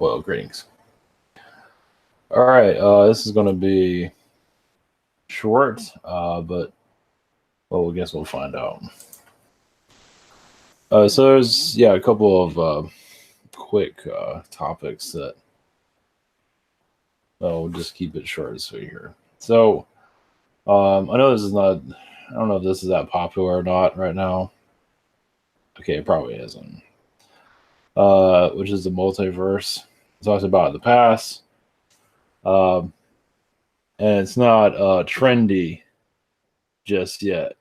Well, greetings. All right, this is going to be short, but I guess we'll find out. So there's a couple of quick topics that we'll just keep it short and sweet here. So I know this is not. I don't know if this is that popular or not right now. Okay, it probably isn't. Which is the multiverse. It's talked about in the past. Um, and it's not trendy just yet.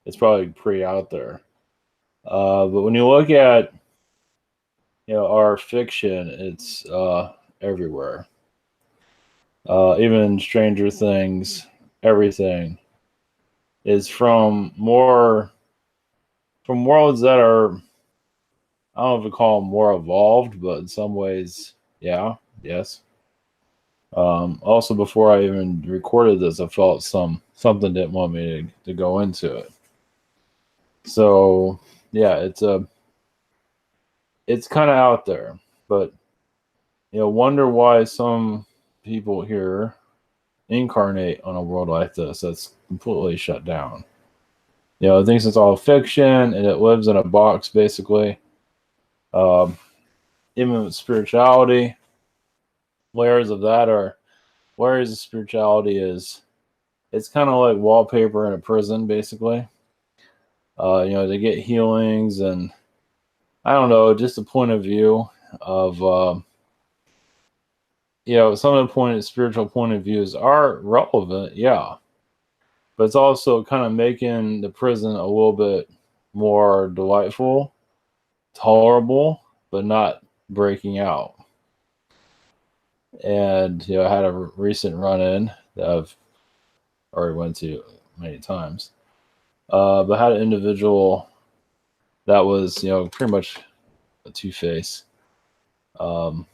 It's probably pretty out there. But when you look at our fiction, it's everywhere. Even Stranger Things, everything is from worlds that are, I don't know if we call them more evolved, but in some ways, yes. Also, before I even recorded this, I felt something didn't want me to go into it. So it's kind of out there, but wonder why some people here incarnate on a world like this that's completely shut down. It thinks it's all fiction and it lives in a box, basically. Even with spirituality, layers of spirituality is, it's kind of like wallpaper in a prison, basically. They get healings and I don't know, just a point of view of some of the spiritual point of views are relevant, but it's also kind of making the prison a little bit more delightful, tolerable, but not breaking out. And I had a recent run-in that I've already went to many times, but had an individual that was pretty much a two-face, not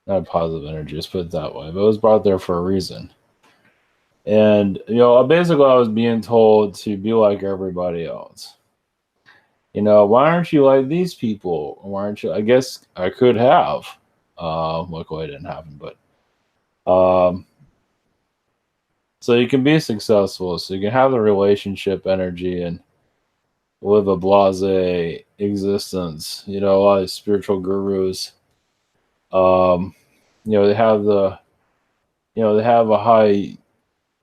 a positive energy, just put it that way. But it was brought there for a reason. And basically I was being told to be like everybody else. Why aren't you like these people? Why aren't you? I guess I could have. Luckily it didn't happen, but so you can be successful, so you can have the relationship energy and live a blase existence. A lot of spiritual gurus, they have they have a high,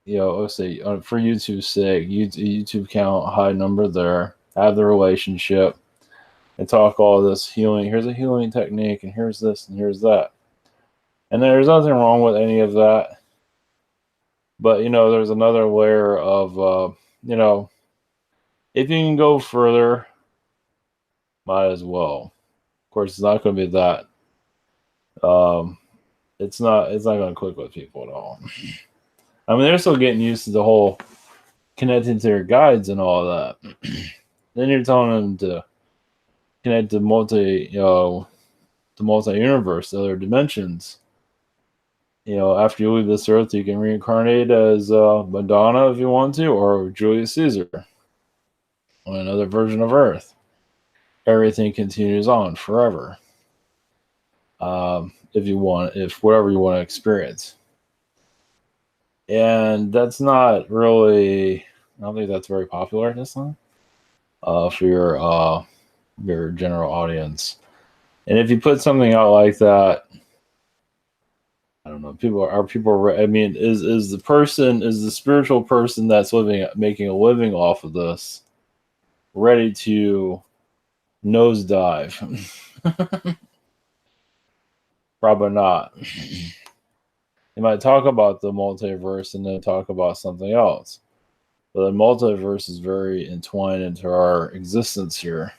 let's say for YouTube's sake, YouTube count, high number there, have the relationship and talk all this healing. Here's a healing technique and here's this and here's that. And there's nothing wrong with any of that. But, there's another layer of, if you can go further, might as well. Of course, it's not going to be that. It's not going to click with people at all. I mean, they're still getting used to the whole connecting to their guides and all of that. Then you're telling them to connect to multi-universe, other dimensions. After you leave this earth, you can reincarnate as Madonna if you want to, or Julius Caesar on another version of Earth. Everything continues on forever. If whatever you want to experience. And that's not really, I don't think that's very popular this time for your general audience. And if you put something out like that, I don't know, I mean, is the spiritual person that's making a living off of this ready to nosedive? Probably not. They might talk about the multiverse and then talk about something else. But the multiverse is very entwined into our existence here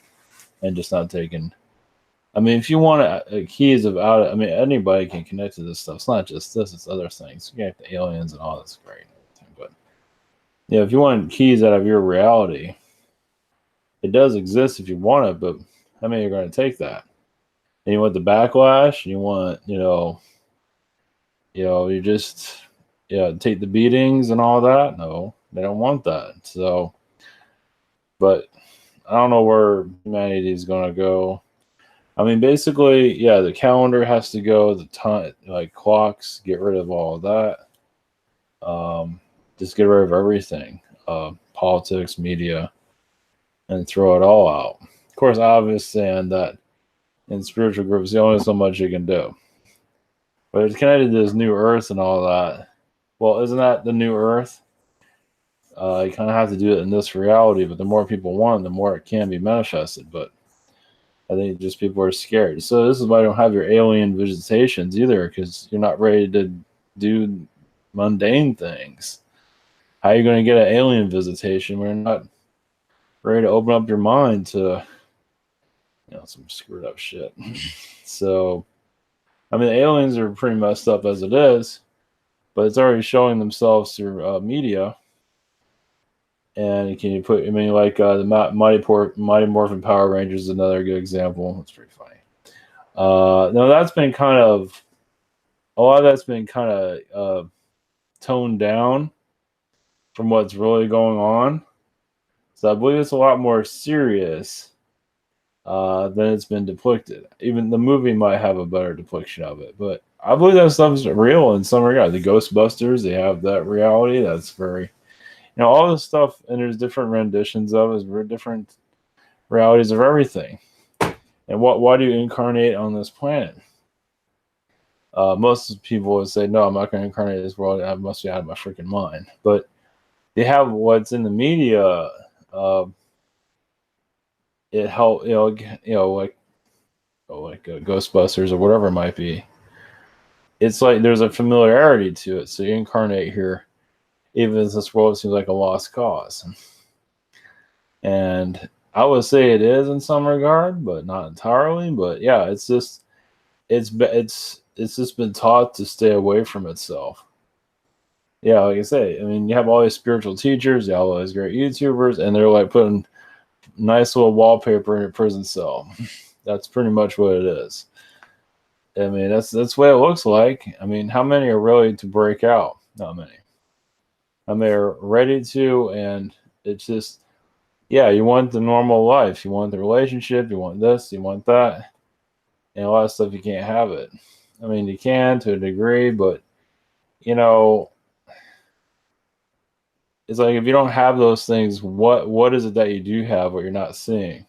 and just not taken. I mean, if you want keys about it, I mean, anybody can connect to this stuff. It's not just this, it's other things. You get the aliens and all that's great. But if you want keys out of your reality, it does exist if you want it, but how many are going to take that? And you want the backlash, and you want, you just take the beatings and all that. No, they don't want that. So, but I don't know where humanity is going to go. I mean, basically, yeah, the calendar has to go. The time, like clocks, get rid of all of that. Just get rid of everything, politics, media, and throw it all out. Of course, I understand that in spiritual groups, there's only so much you can do. But it's connected to this new earth and all that. Well, isn't that the new earth? You kind of have to do it in this reality, but the more people want, the more it can be manifested. But I think just people are scared. So this is why you don't have your alien visitations either, because you're not ready to do mundane things. How are you going to get an alien visitation when you're not ready to open up your mind to, some screwed up shit? So, I mean, the aliens are pretty messed up as it is, but it's already showing themselves through media. And can you put? I mean, like the Mighty Morphin Power Rangers is another good example. It's pretty funny. No, that's been kind of a lot of that's been kind of toned down from what's really going on. So I believe it's a lot more serious than it's been depicted. Even the movie might have a better depiction of it, but I believe that stuff's real in some regard. The Ghostbusters, they have that reality. That's very, all this stuff, and there's different renditions of it, there's different realities of everything. And why do you incarnate on this planet? Most people would say, no, I'm not going to incarnate in this world. I must be out of my freaking mind. But they have what's in the media. It help, like Ghostbusters or whatever it might be. It's like there's a familiarity to it. So you incarnate here, even if this world seems like a lost cause. And I would say it is in some regard, but not entirely. But yeah, it's just been taught to stay away from itself. Yeah, like I say, I mean, you have all these spiritual teachers, you have all these great YouTubers, and they're like putting nice little wallpaper in your prison cell. That's pretty much what it is. I mean, that's the way it looks like. I mean, how many are ready to break out? Not many. I mean, they're ready to, and it's just, yeah, you want the normal life. You want the relationship. You want this. You want that. And a lot of stuff you can't have it. I mean, you can to a degree, but, it's like if you don't have those things, what is it that you do have what you're not seeing?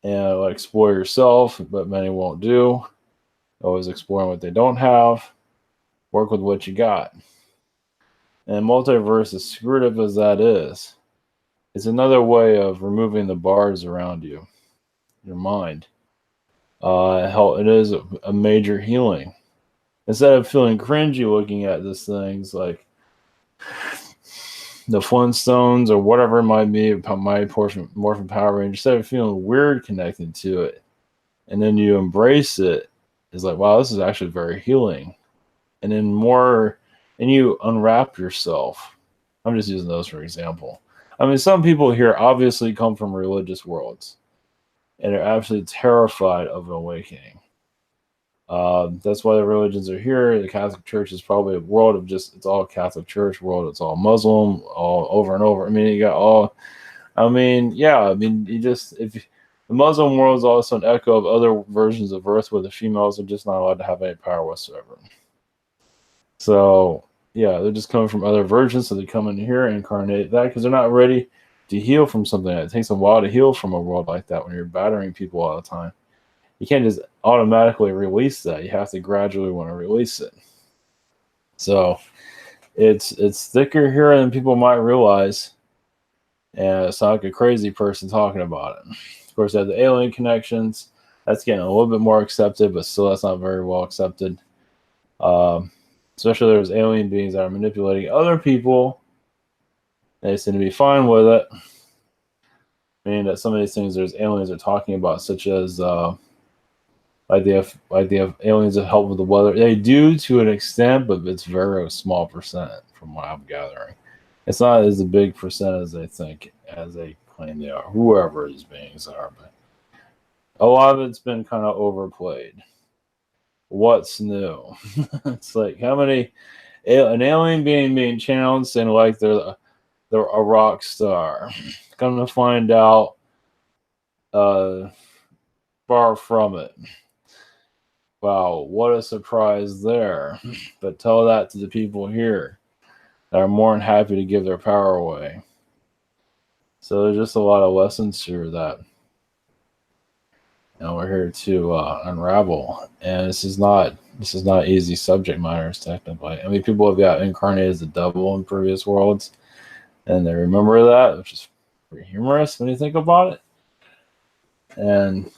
And like explore yourself, but many won't do. Always exploring what they don't have. Work with what you got. And multiverse, as screwed up as that is, it's another way of removing the bars around you, your mind. It is a major healing. Instead of feeling cringy looking at these things like the Flintstones or whatever it might be, my Morphin Power Ranger, instead of feeling weird connected to it, and then you embrace it, it's like, wow, this is actually very healing. And then and you unwrap yourself. I'm just using those for example. I mean, some people here obviously come from religious worlds, and they're absolutely terrified of an awakening. That's why the religions are here. The Catholic Church is probably a world of it's all Catholic Church world. It's all Muslim, all over and over. I mean, you got all, if the Muslim world is also an echo of other versions of Earth where the females are just not allowed to have any power whatsoever. So, yeah, they're just coming from other versions. So they come in here and incarnate that because they're not ready to heal from something. It takes a while to heal from a world like that when you're battering people all the time. You can't just automatically release that. You have to gradually want to release it. So it's thicker here than people might realize. And it's not like a crazy person talking about it. Of course, they have the alien connections. That's getting a little bit more accepted, but still that's not very well accepted. Especially there's alien beings that are manipulating other people. They seem to be fine with it. Meaning that some of these things there's aliens are talking about, such as like they have aliens that help with the weather. They do to an extent, but it's very small percent from what I'm gathering. It's not as a big percent as they think, as they claim they are, whoever these beings are. But a lot of it's been kind of overplayed. What's new? It's like how many an alien being channeled saying like they're a rock star. Come to find out, far from it. Wow, what a surprise there. But tell that to the people here that are more than happy to give their power away. So there's just a lot of lessons here that we're here to unravel. And this is not easy subject matters technically. I mean, people have got incarnated as the devil in previous worlds, and they remember that, which is pretty humorous when you think about it. And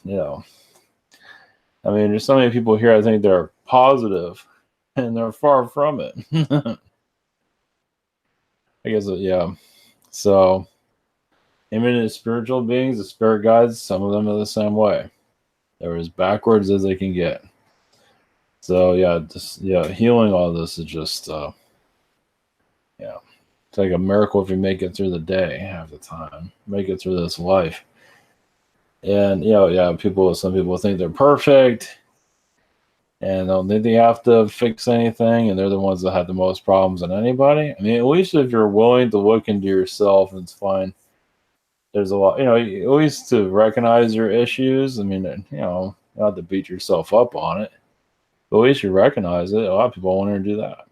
I mean, there's so many people here I think they're positive, and they're far from it. I guess, yeah. So, imminent spiritual beings, the spirit guides, some of them are the same way. They're as backwards as they can get. So, healing all this is just, it's like a miracle if you make it through the day half the time, make it through this life. And, some people think they're perfect and don't think they have to fix anything, and they're the ones that have the most problems than anybody. I mean, at least if you're willing to look into yourself, it's fine. There's a lot, at least to recognize your issues. I mean, you don't have to beat yourself up on it, but at least you recognize it. A lot of people won't even do that.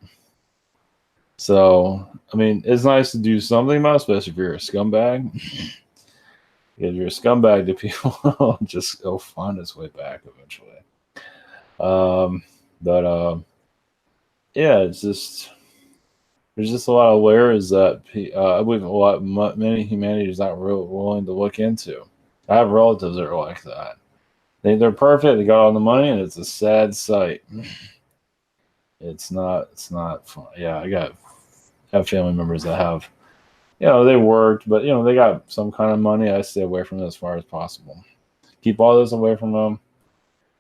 So, I mean, it's nice to do something about it, especially if you're a scumbag. If you're a scumbag, the people will just go find its way back eventually. Yeah, it's just there's just a lot of layers that I believe many humanity is not really willing to look into. I have relatives that are like that. They're perfect. They got all the money, and it's a sad sight. It's not fun. Yeah, I have family members that have, they worked, but they got some kind of money. I stay away from it as far as possible. Keep all this away from them,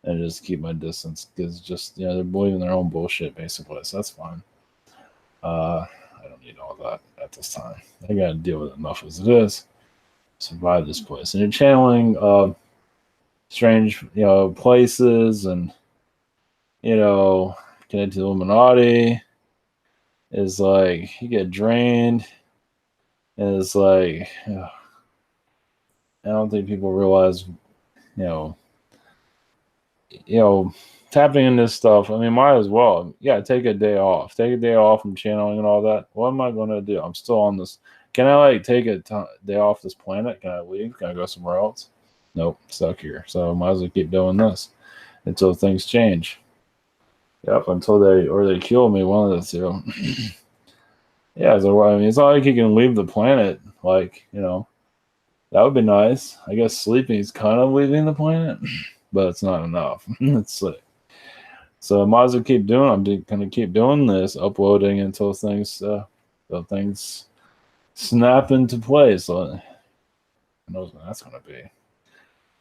and just keep my distance because just they're believing their own bullshit basically. So that's fine. I don't need all that at this time. I got to deal with enough as it is. Survive this place, and you're channeling strange places, and connected to the Illuminati is like you get drained, and it's like I don't think people realize tapping into this stuff. I mean, might as well. Yeah, take a day off. Take a day off from channeling and all that. What am I going to do? I'm still on this. Can I take a day off this planet? Can I leave? Can I go somewhere else? Nope, stuck here. So I might as well keep doing this until things change. Yep, until they kill me, one of the two. Yeah, so I mean, it's not like you can leave the planet. Like, that would be nice. I guess sleeping is kind of leaving the planet, but it's not enough. It's like, so I might as well keep doing. I'm going to keep doing this, uploading until things snap into place. So who knows when that's going to be?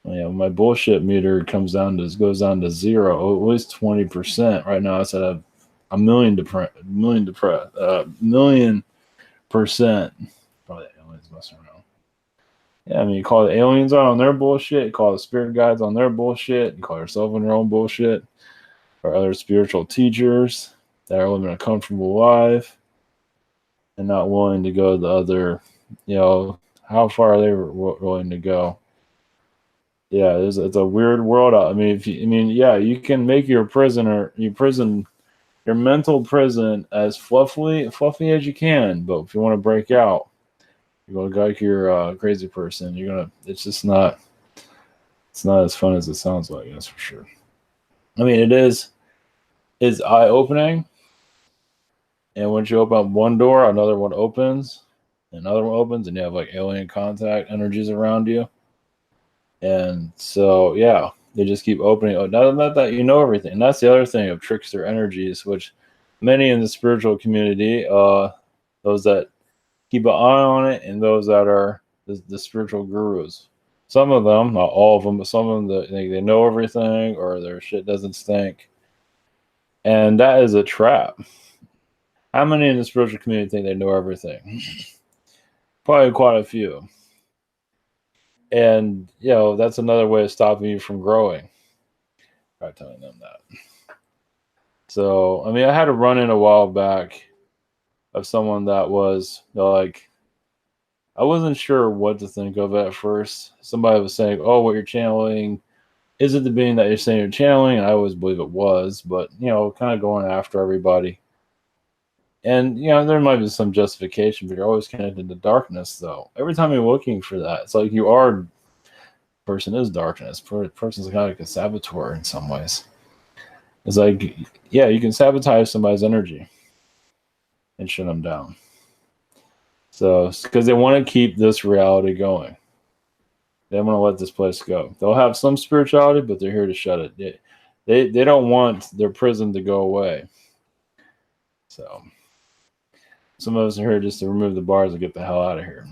My bullshit meter goes down to 0, at least 20%. Right now, it's at a million percent. Probably aliens messing around. Yeah, I mean, you call the aliens on their bullshit. You call the spirit guides on their bullshit. You call yourself on your own bullshit. Or other spiritual teachers that are living a comfortable life and not willing to go the other, how far are they willing to go? Yeah, it's a weird world. I mean, you can make your mental prison as fluffy as you can, but if you want to break out, you're going to go like you're a crazy person. It's just not. It's not as fun as it sounds like. That's for sure. I mean, it's eye-opening, and once you open up one door, another one opens, another one opens, and you have like alien contact energies around you. And so, yeah, they just keep opening. Not that you know everything. And that's the other thing of trickster energies, which many in the spiritual community, those that keep an eye on it, and those that are the spiritual gurus. Some of them, not all of them, but some of them, they know everything, or their shit doesn't stink. And that is a trap. How many in the spiritual community think they know everything? Probably quite a few. And, that's another way of stopping you from growing. By telling them that. So, I mean, I had a run-in a while back of someone that was like, I wasn't sure what to think of at first. Somebody was saying, oh, what you're channeling Is it the being that you're saying you're channeling? I always believe it was, but kind of going after everybody. And there might be some justification, but you're always connected to darkness, though. Every time you're looking for that, it's like person is darkness. Person's kind of like a saboteur in some ways. It's like, yeah, you can sabotage somebody's energy and shut them down. So, because they want to keep this reality going. They don't want to let this place go. They'll have some spirituality, but they're here to shut it. They don't want their prison to go away. So, some of us are here just to remove the bars and get the hell out of here.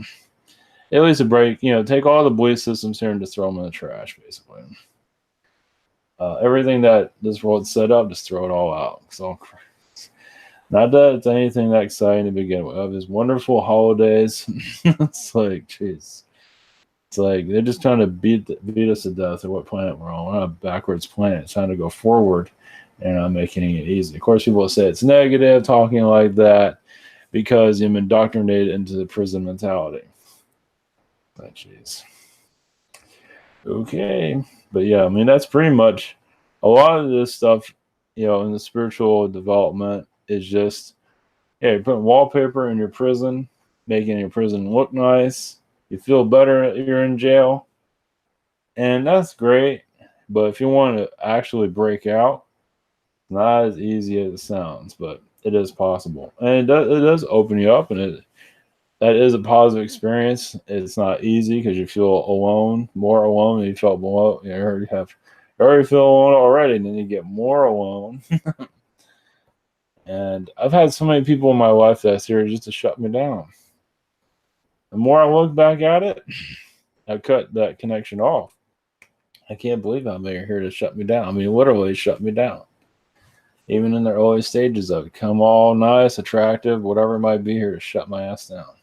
At least a break, take all the belief systems here and just throw them in the trash, basically. Everything that this world set up, just throw it all out. So, not that it's anything that exciting to begin with. Of these wonderful holidays, it's like, jeez. It's like they're just trying to beat us to death at what planet we're on. We're on a backwards planet. It's trying to go forward and not making it easy. Of course, people will say it's negative, talking like that, because you've been indoctrinated into the prison mentality. But jeez. Okay. But yeah, I mean, that's pretty much a lot of this stuff, in the spiritual development is just, you're putting wallpaper in your prison, making your prison look nice. You feel better if you're in jail. And that's great. But if you want to actually break out, it's not as easy as it sounds, but it is possible. And it does open you up, and that is a positive experience. It's not easy because you feel alone, more alone than you felt below. You already feel alone already, and then you get more alone. And I've had so many people in my life that's here just to shut me down. The more I look back at it, I cut that connection off. I can't believe how many are here to shut me down. I mean, literally shut me down. Even in the early stages of it. Come all nice, attractive, whatever it might be, here to shut my ass down.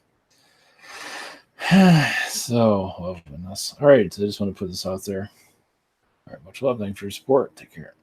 So, love goodness. All right, so I just want to put this out there. All right, much love. Thanks for your support. Take care.